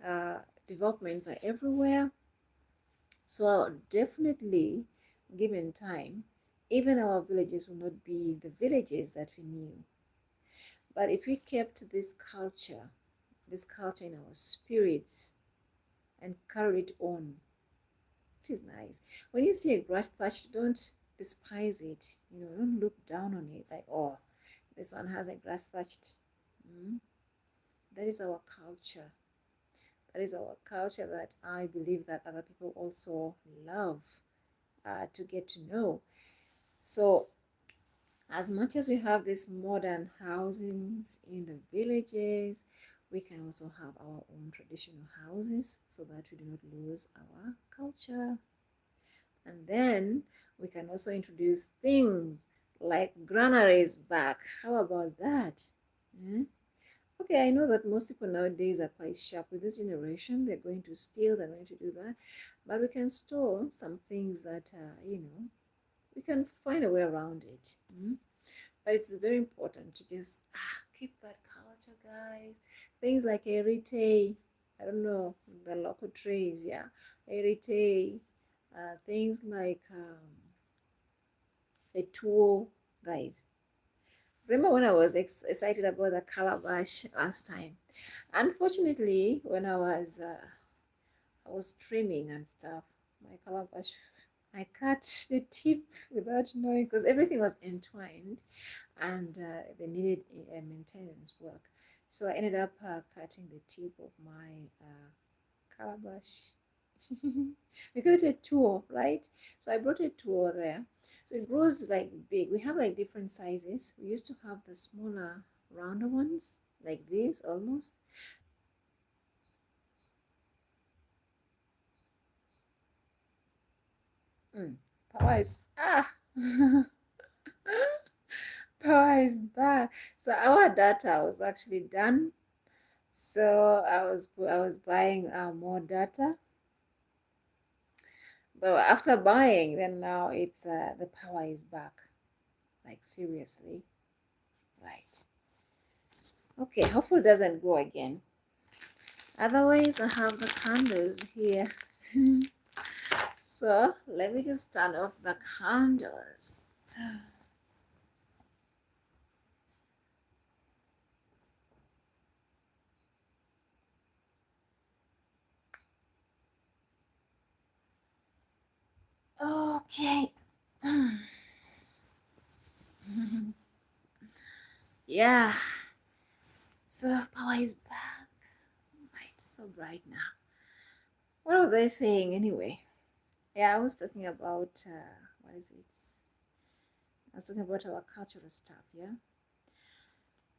uh, developments are everywhere. So definitely, given time, even our villages will not be the villages that we knew. But if we kept this culture in our spirits and carried it on, it is nice. When you see a grass thatched, don't despise it. Don't look down on it like, oh, this one has a grass thatched. Mm? That is our culture. That is our culture that I believe that other people also love to get to know. So, as much as we have these modern housings in the villages, we can also have our own traditional houses so that we do not lose our culture. And then we can also introduce things like granaries back. How about that? Mm? Okay, I know that most people nowadays are quite sharp with this generation. They're going to steal, they're going to do that. But we can store some things that, we can find a way around it. But it's very important to just keep that culture, guys. Things like erite, I don't know, the local trays, yeah. Erite, things like a tool, guys. Remember when I was excited about the calabash last time? Unfortunately, when I was trimming and stuff, my calabash, I cut the tip without knowing because everything was entwined and they needed maintenance work. So I ended up cutting the tip of my calabash. We got a tool, right? So I brought a tool there. So it grows like big. We have like different sizes. We used to have the smaller, rounder ones, like this almost. Mm. Power is power is back. So our data was actually done. So I was buying more data. But after buying, then now it's the power is back. Like seriously, right? Okay, hopefully it doesn't go again. Otherwise, I have the candles here. So let me just turn off the candles. Okay. Yeah. So power is back. Right, so bright now. What was I saying anyway? Yeah, I was talking about what is it? I was talking about our cultural stuff. Yeah.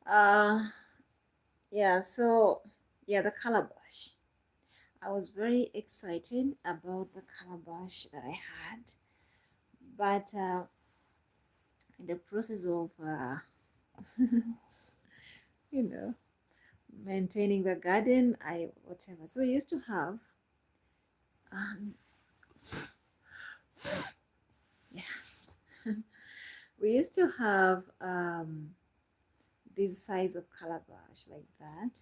Uh, yeah. So yeah, the calabash. I was very excited about the calabash that I had, but in the process of you know maintaining the garden, I whatever. So we used to have um, yeah, we used to have this size of calabash like that,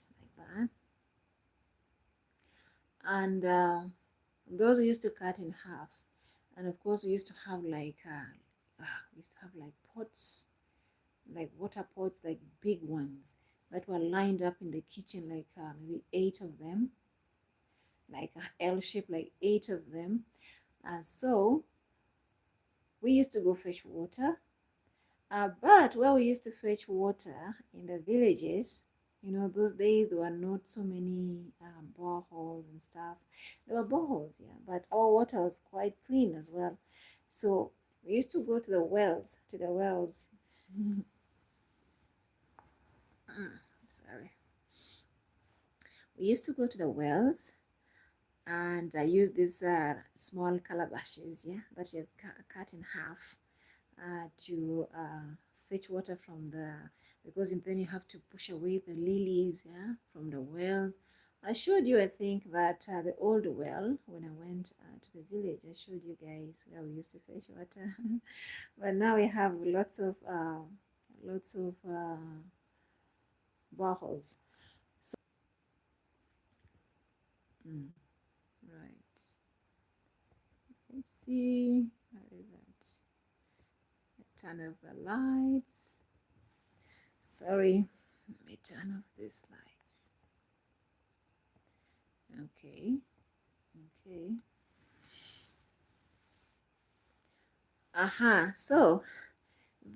and those we used to cut in half, and of course we used to have like we used to have like pots, like water pots, like big ones that were lined up in the kitchen, like maybe 8 of them, like a L shape, like 8 of them. So we used to go fetch water. But where we used to fetch water in the villages, those days there were not so many boreholes and stuff. There were boreholes, yeah, but our water was quite clean as well. So we used to go to the wells. Sorry. We used to go to the wells and use these small calabashes, yeah, that you cut in half to fetch water from because then you have to push away the lilies, yeah, from the wells. I showed you, I think, that the old well, when I went to the village, I showed you guys where we used to fetch water. But now we have lots of boreholes. So, mm, right. Let's see. What is that? Turn off the lights. Sorry. Let me turn off these lights. Okay. Okay. Aha. So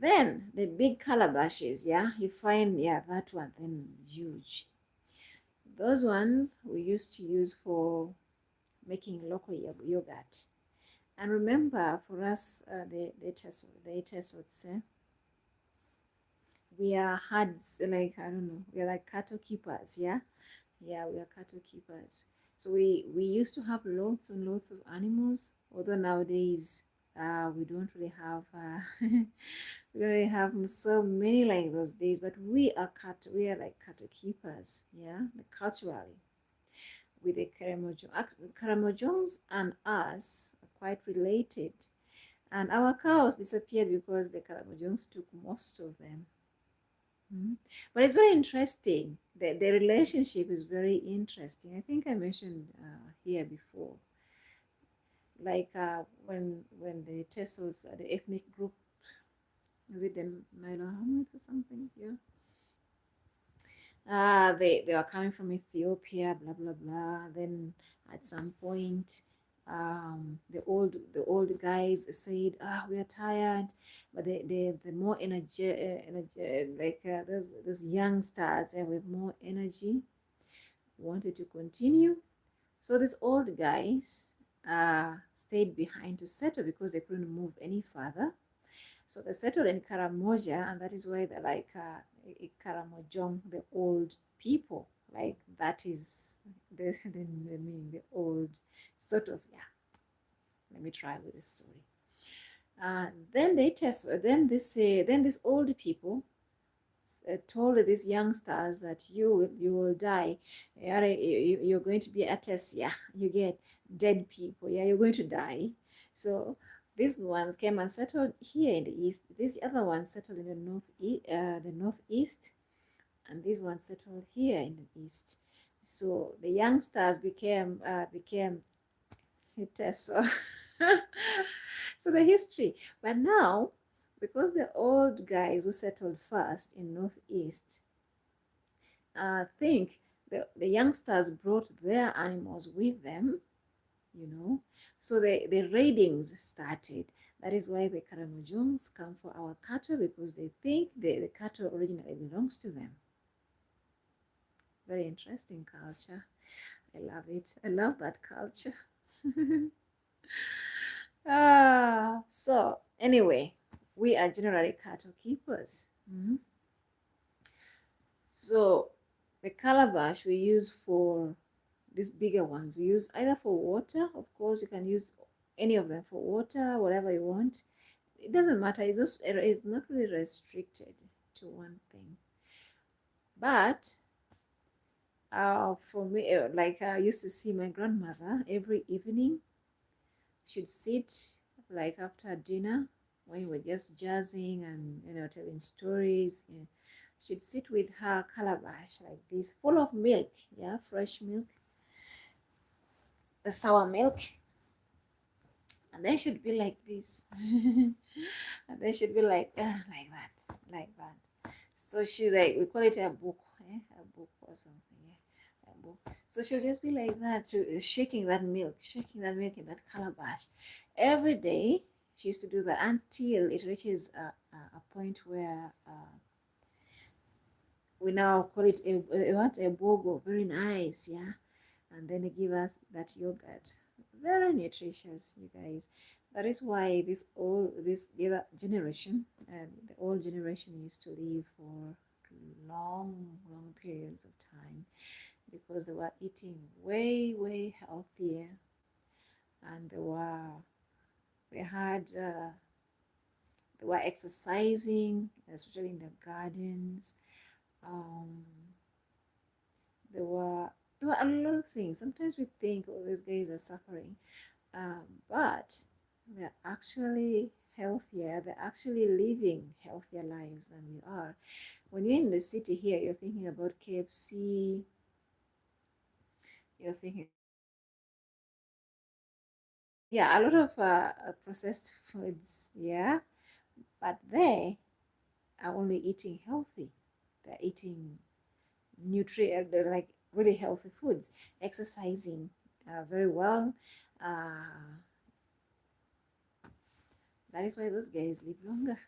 then the big calabashes, yeah, you find, yeah, that one then huge. Those ones we used to use for making local yogurt. And remember, for us, the Tesots, we are herds, like, I don't know, we are like cattle keepers, yeah? Yeah, we are cattle keepers. So we used to have lots and lots of animals, although nowadays we don't really have we don't really have so many like those days. But we are like cattle keepers, yeah, like culturally with the Karamojongs and us are quite related. And our cows disappeared because the Karamojongs took most of them. Mm. But it's very interesting. The relationship is very interesting. I think I mentioned here before, like when the Tessos, the ethnic group, is it the Nilo Hamites or something? Yeah. They were coming from Ethiopia, blah blah blah. Then at some point, the old guys said, we are tired, but the more energy, like those youngsters with more energy wanted to continue. So these old guys stayed behind to settle because they couldn't move any further. So they settled in Karamoja, and that is why they're like Karamojong, the old people. Like that is the meaning, the old sort of, yeah. Let me try with the story. Then they test. Then these old people told these youngsters that you will die. You're going to be a test. Yeah, you get dead people. Yeah, you're going to die. So these ones came and settled here in the east. These other ones settled in the northeast, and these ones settled here in the east. So the youngsters became tests. So, so the history. But now, because the old guys who settled first in northeast think the youngsters brought their animals with them, so the raidings started. That is why the Karamojongs come for our cattle, because they think the cattle originally belongs to them. Very interesting culture. I love it. I love that culture. So anyway, we are generally cattle keepers. So the calabash we use for these bigger ones, we use either for water. Of course, you can use any of them for water, whatever you want. It doesn't matter. It's not really restricted to one thing. But for me, like I used to see my grandmother every evening. She'd sit like after dinner when we were just jazzing and telling stories. Yeah. She'd sit with her calabash like this, full of milk, yeah, fresh milk, the sour milk, and then she'd be like this, and then she'd be like that, like that. So she's like, we call it a book, a book or something, yeah, a book. So she'll just be like that, shaking that milk in that calabash every day. She used to do that until it reaches a point where we now call it a bogo, very nice, yeah. And then they give us that yogurt, very nutritious, you guys. That is why this other generation and the old generation used to live for long periods of time, because they were eating way healthier, and they were exercising, especially in the gardens. um, they were there were a lot of things. Sometimes we think, oh, these guys are suffering, but they're actually healthier. They're actually living healthier lives than we are. When you're in the city here, you're thinking about KFC, you're thinking, yeah, a lot of processed foods, yeah, but they are only eating healthy. They're eating they're like really healthy foods, exercising very well. Uh, that is why those guys live longer.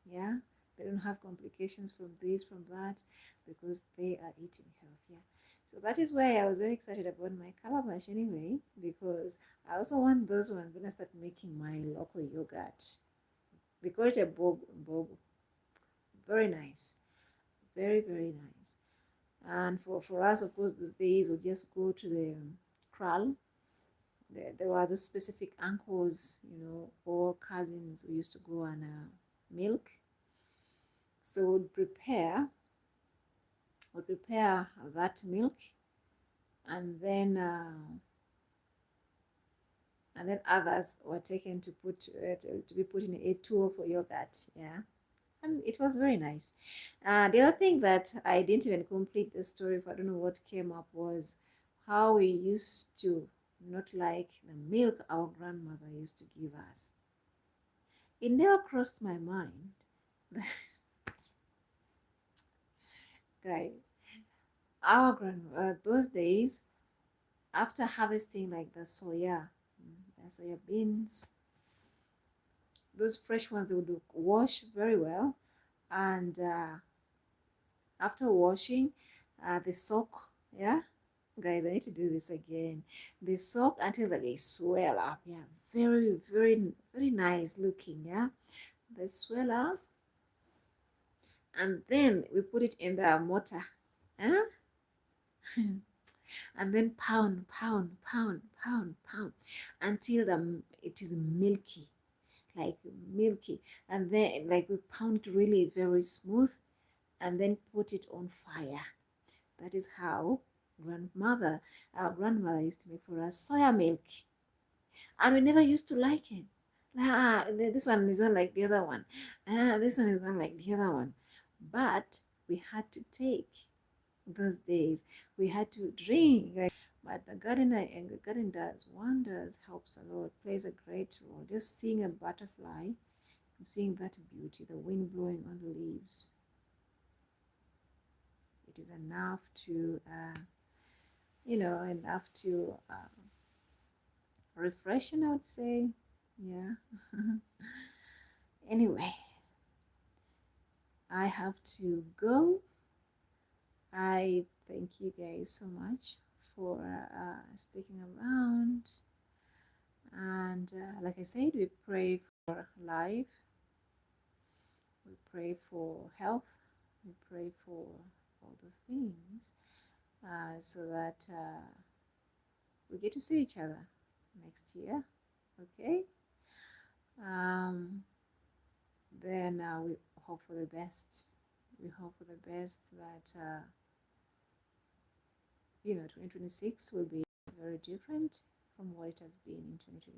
Yeah, they don't have complications from this, from that, because they are eating healthier. So that is why I was very excited about my calabash anyway, because I also want those ones. Then I start making my local yogurt. We call it a bob. Very nice, very very nice. And for us, of course, these days we just go to the kraal. There were those specific uncles, or cousins who used to go and milk. So we'd prepare that milk, and then others were taken to be put in a tool for yogurt. Yeah, and it was very nice. The other thing that I didn't even complete the story for, I don't know what came up, was how we used to not like the milk our grandmother used to give us. It never crossed my mind, guys. Our grandmother, those days, after harvesting like the soya beans, those fresh ones, they would wash very well, and after washing, they soak. Yeah, guys, I need to do this again. They soak until they swell up. Yeah, very, very, very nice looking. Yeah, they swell up, and then we put it in the mortar. Yeah, and then pound, pound, pound, pound, pound until it is milky, like milky, and then like we pound it really very smooth, and then put it on fire. That is how our grandmother used to make for us soya milk, and we never used to like it. This one is not like the other one. This one is not like the other one. But we had to take those days. We had to drink. But the garden does wonders, helps a lot, plays a great role. Just seeing a butterfly, seeing that beauty, the wind blowing on the leaves, it is enough to, refreshing, I would say. Yeah. Anyway, I have to go. I thank you guys so much for sticking around. And like I said, we pray for life, we pray for health, we pray for all those things, so that we get to see each other next year. Okay? Then we hope for the best. We hope for the best that 2026 will be very different from what it has been in 2020.